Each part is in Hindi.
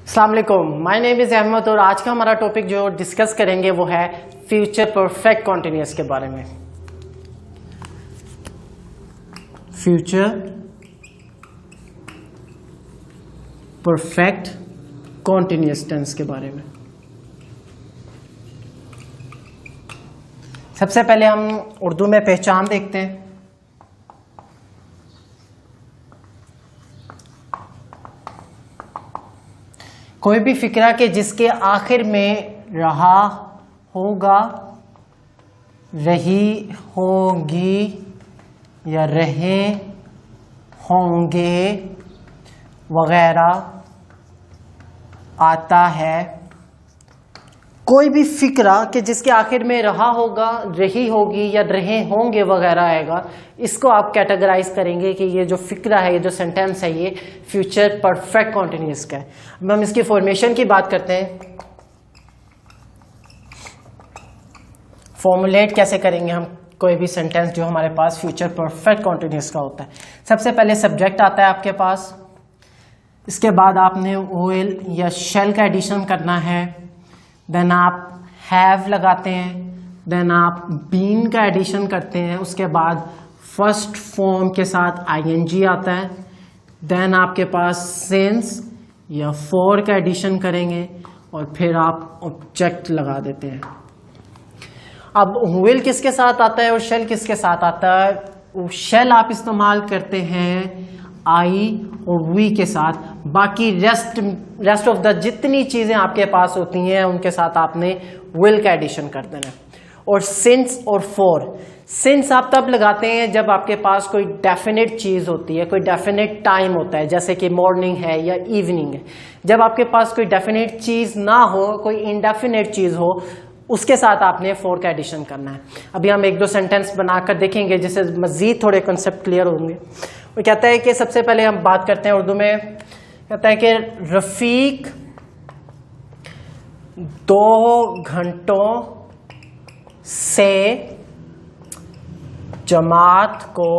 अस्सलाम वालेकुम, माय नेम इज़ अहमद और आज का हमारा टॉपिक जो डिस्कस करेंगे वो है फ्यूचर परफेक्ट कॉन्टिन्यूस के बारे में। फ्यूचर परफेक्ट कॉन्टिन्यूस टेंस के बारे में। सबसे पहले हम उर्दू में पहचान देखते हैं। कोई भी फिक्रा के जिसके आखिर में रहा होगा, रही होगी या रहे होंगे वगैरह आता है। कोई भी फिक्रा कि जिसके आखिर में रहा होगा, रही होगी या रहे होंगे वगैरह आएगा, इसको आप कैटेगराइज करेंगे कि ये जो फिक्रा है, ये जो सेंटेंस है, ये फ्यूचर परफेक्ट कॉन्टिन्यूस का है। अब हम इसकी फॉर्मेशन की बात करते हैं। फॉर्मुलेट कैसे करेंगे हम कोई भी सेंटेंस जो हमारे पास फ्यूचर परफेक्ट कॉन्टिन्यूस का होता है। सबसे पहले सब्जेक्ट आता है आपके पास, इसके बाद आपने विल या शैल का एडिशन करना है, देन आप हैव लगाते हैं, देन आप बीन का एडिशन करते हैं, उसके बाद फर्स्ट फॉर्म के साथ आईएनजी आता है, देन आपके पास सिंस या फॉर का एडिशन करेंगे और फिर आप ऑब्जेक्ट लगा देते हैं। अब विल किसके साथ आता है और शेल किसके साथ आता है? शेल आप इस्तेमाल करते हैं आई और वी के साथ, बाकी रेस्ट ऑफ द जितनी चीजें आपके पास होती हैं उनके साथ आपने विल का एडिशन कर देना है। और सिंस और फॉर, सिंस आप तब लगाते हैं जब आपके पास कोई डेफिनेट चीज होती है, कोई डेफिनेट टाइम होता है, जैसे कि मॉर्निंग है या इवनिंग है। जब आपके पास कोई डेफिनेट चीज ना हो, कोई इनडेफिनेट चीज हो, उसके साथ आपने फॉर का एडिशन करना है। अभी हम एक दो सेंटेंस बनाकर देखेंगे जिससे मजीद थोड़े कॉन्सेप्ट क्लियर होंगे। वो कहता है कि सबसे पहले हम बात करते हैं उर्दू में, कहता है कि रफीक 2 घंटों से जमात को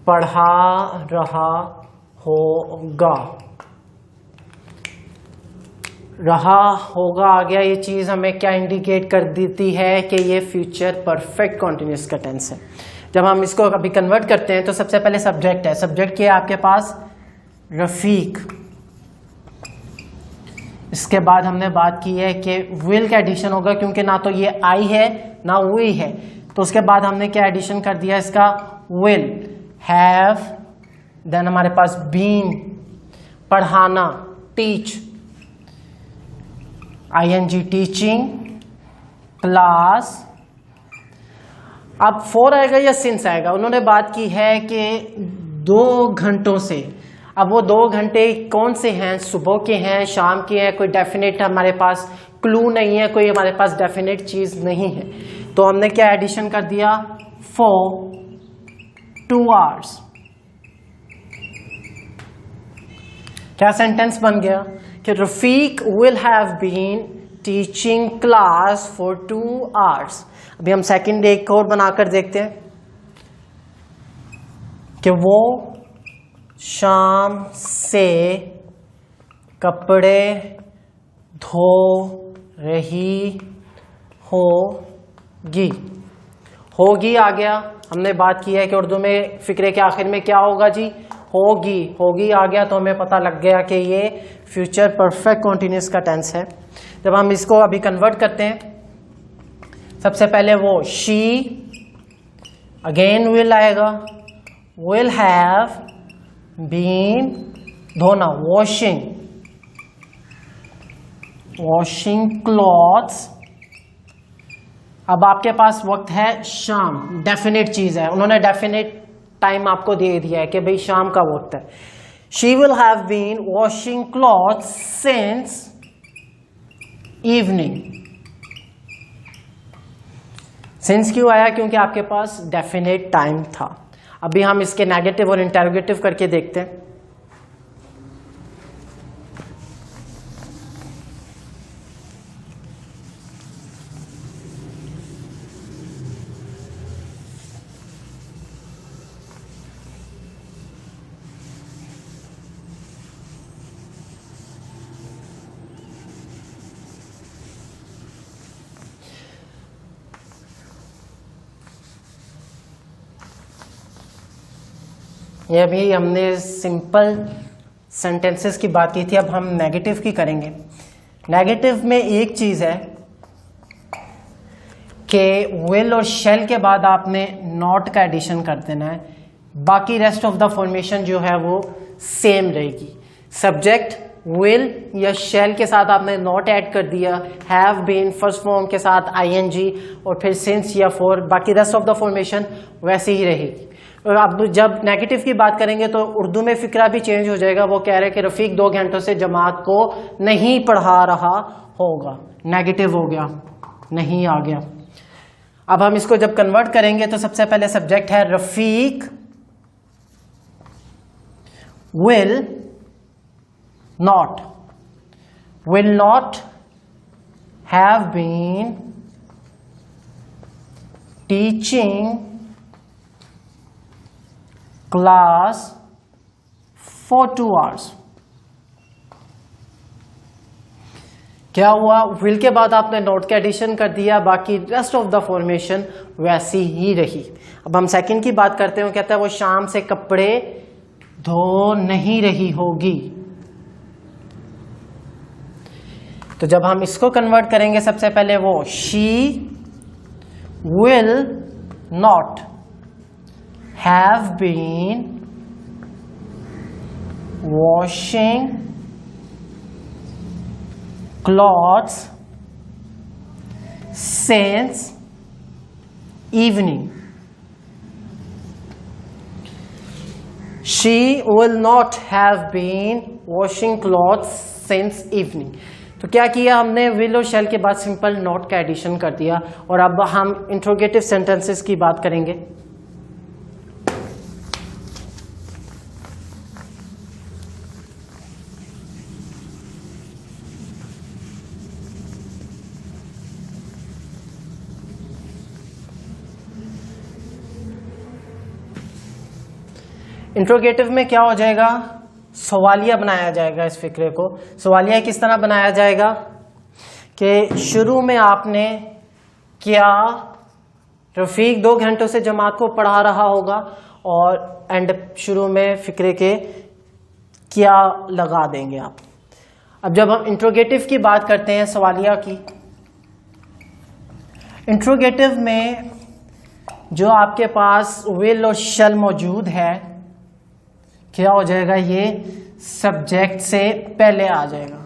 पढ़ा रहा होगा। रहा होगा आ गया, ये चीज हमें क्या इंडिकेट कर देती है कि ये फ्यूचर परफेक्ट कॉन्टिन्यूस का टेंस है। जब हम इसको अभी कन्वर्ट करते हैं तो सबसे पहले सब्जेक्ट है, सब्जेक्ट क्या है आपके पास? रफीक। इसके बाद हमने बात की है कि विल का एडिशन होगा, क्योंकि ना तो ये आई है ना वी है, तो उसके बाद हमने क्या एडिशन कर दिया इसका? विल, हैव, देन हमारे पास बीन, पढ़ाना, टीच, आईएनजी टीचिंग, क्लास। अब फॉर आएगा या सिंस आएगा? उन्होंने बात की है कि 2 घंटों से। अब वो 2 घंटे कौन से हैं? सुबह के हैं, शाम के हैं? कोई डेफिनेट हमारे पास क्लू नहीं है, कोई हमारे पास डेफिनेट चीज नहीं है, तो हमने क्या एडिशन कर दिया? For 2 hours. क्या सेंटेंस बन गया कि Rafiq will have been teaching class for 2 hours. अभी हम सेकंड एक और बनाकर देखते हैं कि वो शाम से कपड़े धो रही होगी। होगी आ गया। हमने बात की है कि उर्दू में फिक्रे के आखिर में क्या होगा जी? होगी। होगी आ गया, तो हमें पता लग गया कि ये फ्यूचर परफेक्ट कॉन्टिन्यूस का टेंस है। जब हम इसको अभी कन्वर्ट करते हैं, सबसे पहले वो शी, अगेन विल आएगा, विल हैव बीन, धोना, वॉशिंग, वॉशिंग क्लॉथ्स। अब आपके पास वक्त है शाम, डेफिनेट चीज है, उन्होंने डेफिनेट टाइम आपको दे दिया है कि भाई शाम का वक्त है। She will have been washing clothes since evening. Since क्यों आया? क्योंकि आपके पास डेफिनेट टाइम था। अभी हम इसके नेगेटिव और इंटरोगेटिव करके देखते हैं। ये अभी हमने सिंपल सेंटेंसेस की बात की थी, अब हम नेगेटिव की करेंगे। नेगेटिव में एक चीज है कि विल और शैल के बाद आपने नॉट का एडिशन कर देना है, बाकी रेस्ट ऑफ द फॉर्मेशन जो है वो सेम रहेगी। सब्जेक्ट विल या शैल के साथ आपने नॉट ऐड कर दिया, हैव बीन फर्स्ट फॉर्म के साथ आईएनजी और फिर सिंस या फॉर, बाकी रेस्ट ऑफ द फॉर्मेशन वैसे ही रहेगी। और अब जब नेगेटिव की बात करेंगे तो उर्दू में फिक्रा भी चेंज हो जाएगा। वो कह रहे हैं कि रफीक 2 घंटों से जमात को नहीं पढ़ा रहा होगा, नेगेटिव हो गया, नहीं आ गया। अब हम इसको जब कन्वर्ट करेंगे तो सबसे पहले सब्जेक्ट है Rafiq will not have been teaching class for 2 hours। क्या हुआ, will के बाद आपने नोट का एडिशन कर दिया, बाकी रेस्ट ऑफ द फॉर्मेशन वैसी ही रही। अब हम सेकंड की बात करते हैं। कहता है वो शाम से कपड़े धो नहीं रही होगी। तो जब हम इसको कन्वर्ट करेंगे सबसे पहले वो she will not have been washing clothes since evening. She will not have been washing clothes since evening। तो क्या किया हमने, will और shall के बाद सिंपल नॉट का एडिशन कर दिया। और अब हम इंट्रोगेटिव सेंटेंसेस की बात करेंगे। इंट्रोगेटिव में क्या हो जाएगा, सवालिया बनाया जाएगा। इस फिक्रे को सवालिया किस तरह बनाया जाएगा कि शुरू में आपने क्या रफीक 2 घंटों से जमात को पढ़ा रहा होगा, और एंड शुरू में फिक्रे के क्या लगा देंगे आप। अब जब हम इंट्रोगेटिव की बात करते हैं सवालिया की, इंट्रोगेटिव में जो आपके पास विल और शैल मौजूद है, क्या हो जाएगा, ये सब्जेक्ट से पहले आ जाएगा।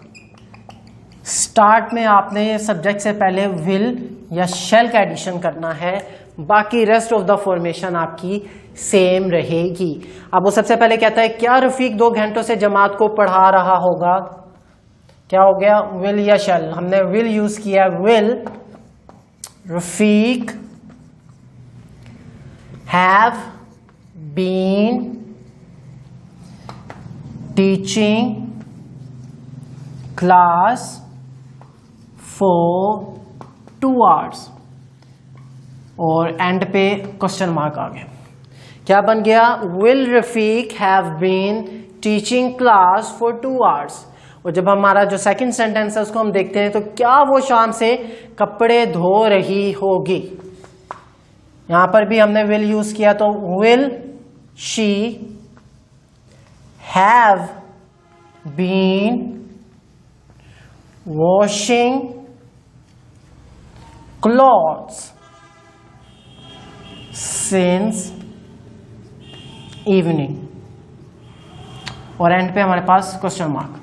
स्टार्ट में आपने सब्जेक्ट से पहले विल या शैल का एडिशन करना है, बाकी रेस्ट ऑफ द फॉर्मेशन आपकी सेम रहेगी। अब वो सबसे पहले कहता है क्या रफीक 2 घंटों से जमात को पढ़ा रहा होगा। क्या हो गया, विल या शैल, हमने विल यूज किया। Will Rafiq have been teaching class for 2 hours, और एंड पे क्वेश्चन मार्क आ गया। क्या बन गया, will Rafiq have been teaching class for 2 hours। और जब हमारा जो सेकंड सेंटेंस है उसको हम देखते हैं तो क्या वो शाम से कपड़े धो रही होगी। यहां पर भी हमने विल यूज किया, तो will she have been washing clothes since evening, और एंड पे हमारे पास क्वेश्चन मार्क।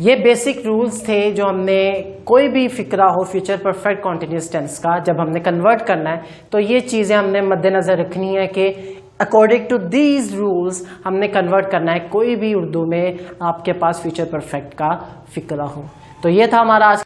ये बेसिक रूल्स थे जो हमने कोई भी फिक्रा हो फ्यूचर परफेक्ट कॉन्टिन्यूअस टेंस का जब हमने कन्वर्ट करना है तो ये चीज़ें हमने मद्देनज़र रखनी है कि अकॉर्डिंग टू दीज रूल्स हमने कन्वर्ट करना है कोई भी उर्दू में आपके पास फ्यूचर परफेक्ट का फिक्रा हो। तो ये था हमारा आज